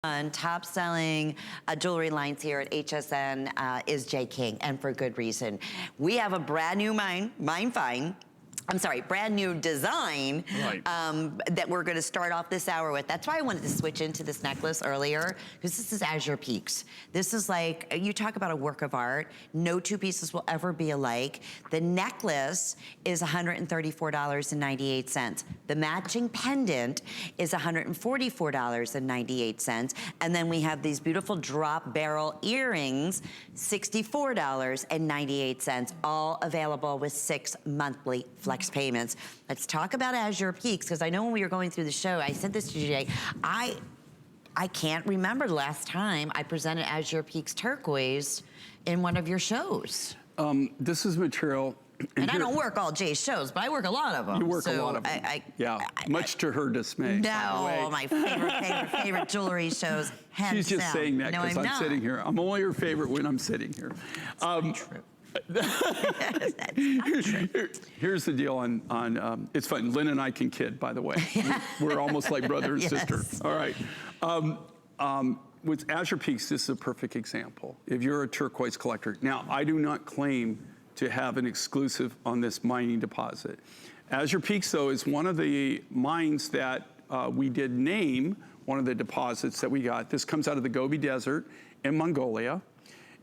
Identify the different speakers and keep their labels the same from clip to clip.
Speaker 1: Top selling jewelry lines here at HSN is J. King, and for good reason. We have a brand new brand new design that we're gonna start off this hour with. That's why I wanted to switch into this necklace earlier, because this is Azure Peaks. This is like, you talk about a work of art. No two pieces will ever be alike. The necklace is $134.98. The matching pendant is $144.98. And then we have these beautiful drop barrel earrings, $64.98, all available with 6 monthly flex payments. Let's talk about Azure Peaks, because I know when we were going through the show, I said this to Jay, I can't remember the last time I presented Azure Peaks Turquoise in one of your shows.
Speaker 2: This is material.
Speaker 1: And I don't work all Jay's shows, but I work a lot of them.
Speaker 2: You work a lot of them. Much to her dismay.
Speaker 1: No, my favorite jewelry shows.
Speaker 2: She's just saying that because I'm sitting here. I'm only her favorite when I'm sitting here. Here's the deal on it's fun. Lynn and I can kid, by the way. We're almost like brother and sister. All right. With Azure Peaks, this is a perfect example. If you're a turquoise collector, now I do not claim to have an exclusive on this mining deposit. Azure Peaks, though, is one of the mines that we did name one of the deposits that we got. This comes out of the Gobi Desert in Mongolia.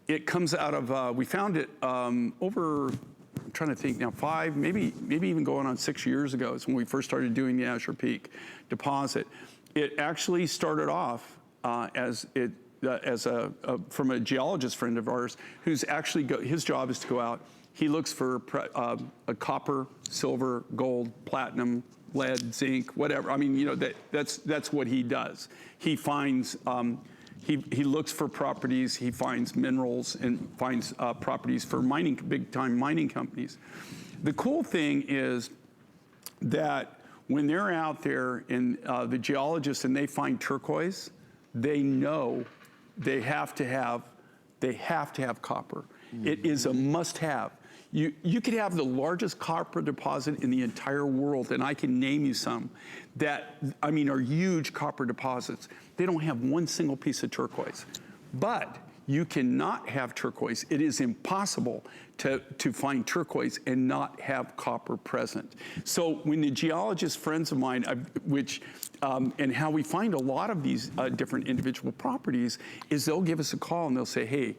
Speaker 2: It comes out of, we found it over, I'm trying to think now, 5, maybe even going on 6 years ago is when we first started doing the Azure Peak deposit. It actually started off from a geologist friend of ours who's actually, his job is to go out. He looks for a copper, silver, gold, platinum, lead, zinc, whatever. I mean, you know, that's what he does. He finds, he looks for properties, he finds minerals and finds properties for mining, big time mining companies. The cool thing is that when they're out there and the geologists and they find turquoise, they know they have to have copper. It is a must-have. You could have the largest copper deposit in the entire world, and I can name you some that, I mean, are huge copper deposits. They don't have one single piece of turquoise. But you cannot have turquoise. It is impossible to find turquoise and not have copper present. So when the geologist friends of mine, and how we find a lot of these different individual properties is they'll give us a call and they'll say, hey,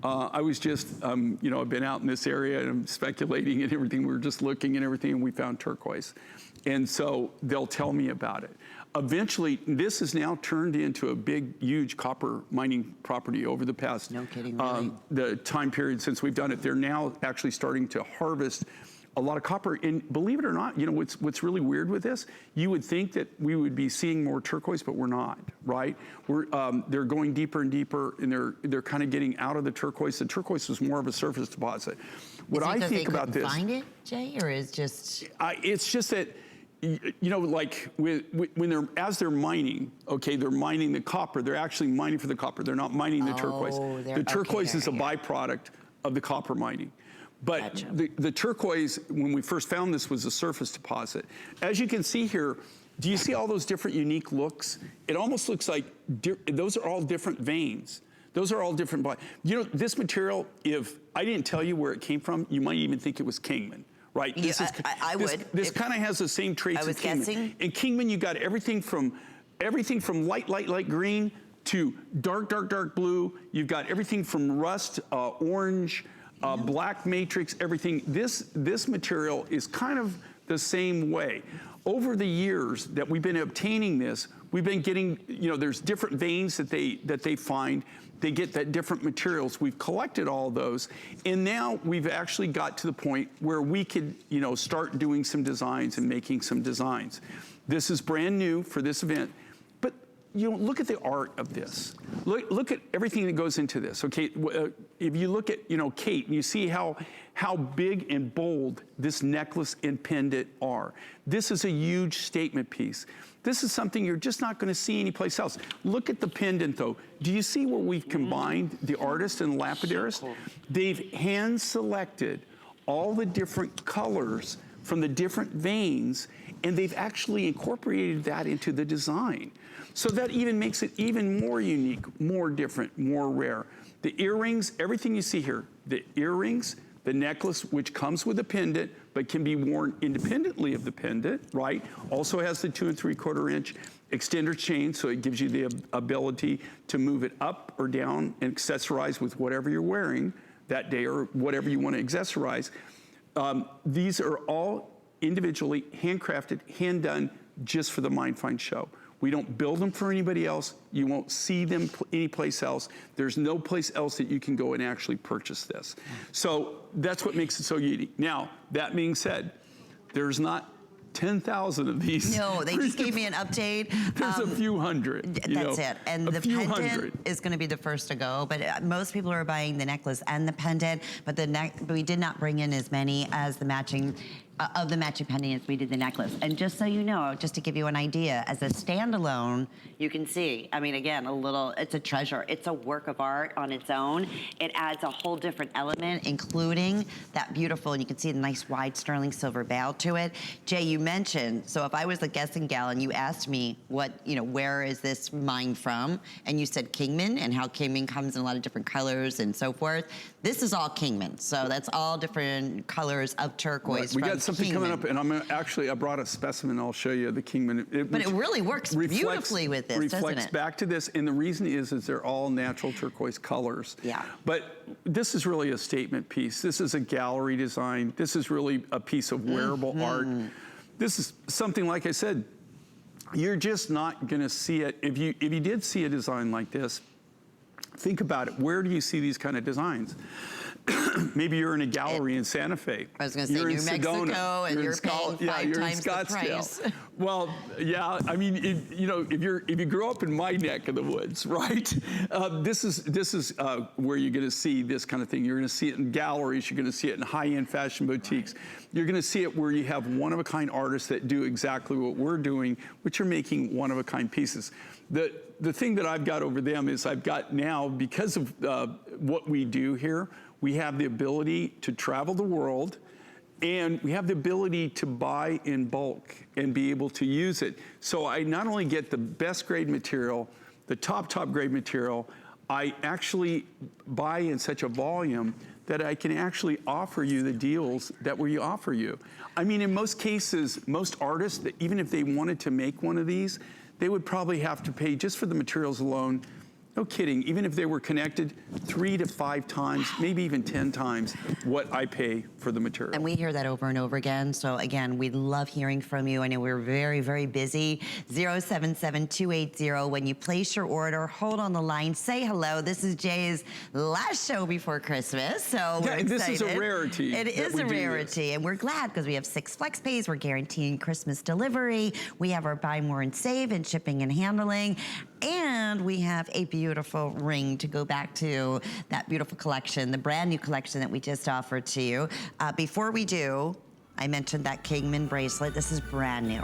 Speaker 2: I was just, you know, I've been out in this area and I'm speculating and everything. We were just looking and everything and we found turquoise. And so they'll tell me about it. Eventually, this is now turned into a big, huge copper mining property over the past, the time period since we've done it. They're now actually starting to harvest a lot of copper. And believe it or not, you know, what's really weird with this, you would think that we would be seeing more turquoise, but we're not, right? They're going deeper and deeper, and they're kind of getting out of the turquoise. The turquoise was more of a surface deposit. What I think about this,
Speaker 1: find it, Jay, or is just?
Speaker 2: It's just that, you know, like as they're mining, okay, they're mining the copper. They're actually mining for the copper. They're not mining the turquoise. The turquoise is a byproduct of the copper mining. But the turquoise, when we first found this, was a surface deposit. As you can see here, do you see all those different unique looks? It almost looks like those are all different veins. Those are all different. You know, this material, if I didn't tell you where it came from, you might even think it was Kingman, right?
Speaker 1: Yeah, I would.
Speaker 2: This kind of has the same traits as Kingman.
Speaker 1: Guessing.
Speaker 2: In Kingman, you got everything from light green to dark blue. You've got everything from rust, orange, black matrix, everything. This material is kind of the same way. Over the years that we've been obtaining this, we've been getting, you know, there's different veins that they find. They get that different materials. We've collected all those, and now we've actually got to the point where we could, you know, start doing some designs and making some designs. This is brand new for this event. You know, look at the art of this. Look at everything that goes into this, okay? If you look at, you know, Kate, and you see how big and bold this necklace and pendant are. This is a huge statement piece. This is something you're just not gonna see anyplace else. Look at the pendant, though. Do you see where we've combined the artist and lapidarist? They've hand-selected all the different colors from the different veins and they've actually incorporated that into the design. So that even makes it even more unique, more different, more rare. The earrings, everything you see here, the earrings, the necklace, which comes with a pendant, but can be worn independently of the pendant, right? Also has the 2 3/4 inch extender chain, so it gives you the ability to move it up or down and accessorize with whatever you're wearing that day or whatever you want to accessorize. These are all individually handcrafted, hand done, just for the Mindfind show. We don't build them for anybody else. You won't see them anyplace else. There's no place else that you can go and actually purchase this. So that's what makes it so unique. Now, that being said, there's not 10,000 of these.
Speaker 1: No, they just gave me an update.
Speaker 2: There's a few hundred.
Speaker 1: That's it. And the pendant is going to be the first to go. But most people are buying the necklace and the pendant. But we did not bring in as many as the matching pendant as we did the necklace. And just so you know, just to give you an idea, as a standalone, you can see, I mean, again, it's a treasure. It's a work of art on its own. It adds a whole different element, including that beautiful, and you can see the nice wide sterling silver bail to it. Jay, you mentioned, so if I was the guessing gal and you asked me where is this mined from? And you said Kingman, and how Kingman comes in a lot of different colors and so forth. This is all Kingman. So that's all different colors of turquoise.
Speaker 2: Right. We got something
Speaker 1: Kingman.
Speaker 2: coming up, and I brought a specimen. I'll show you the Kingman.
Speaker 1: But it really works beautifully with this, doesn't
Speaker 2: reflects
Speaker 1: it?
Speaker 2: back to this, and the reason is they're all natural turquoise colors.
Speaker 1: Yeah.
Speaker 2: But this is really a statement piece. This is a gallery design. This is really a piece of wearable art. This is something, like I said, you're just not going to see it. If you did see a design like this, think about it. Where do you see these kind of designs? Maybe you're in a gallery in Santa Fe.
Speaker 1: I was going to say New Mexico, and you're paying five times the price.
Speaker 2: Well, yeah, I mean, if you grow up in my neck of the woods, right? This is where you're going to see this kind of thing. You're going to see it in galleries. You're going to see it in high-end fashion boutiques. You're going to see it where you have one-of-a-kind artists that do exactly what we're doing, which are making one-of-a-kind pieces. The thing that I've got over them is I've got now, because of what we do here, we have the ability to travel the world, and we have the ability to buy in bulk and be able to use it. So I not only get the best grade material, the top grade material, I actually buy in such a volume that I can actually offer you the deals that we offer you. I mean, in most cases, most artists, even if they wanted to make one of these, they would probably have to pay, just for the materials alone, no kidding, even if they were connected, 3 to 5 times, maybe even 10 times what I pay for the material.
Speaker 1: And we hear that over and over again. So again, we love hearing from you. I know we're very, very busy. 077-280. When you place your order, hold on the line, say hello. This is Jay's last show before Christmas, so we're excited.
Speaker 2: This is a rarity.
Speaker 1: It is a rarity, and we're glad because we have 6 flex pays. We're guaranteeing Christmas delivery. We have our buy more and save and shipping and handling. And we have a beautiful ring to go back to that beautiful collection, the brand new collection that we just offered to you. Before we do, I mentioned that Kingman bracelet. This is brand new.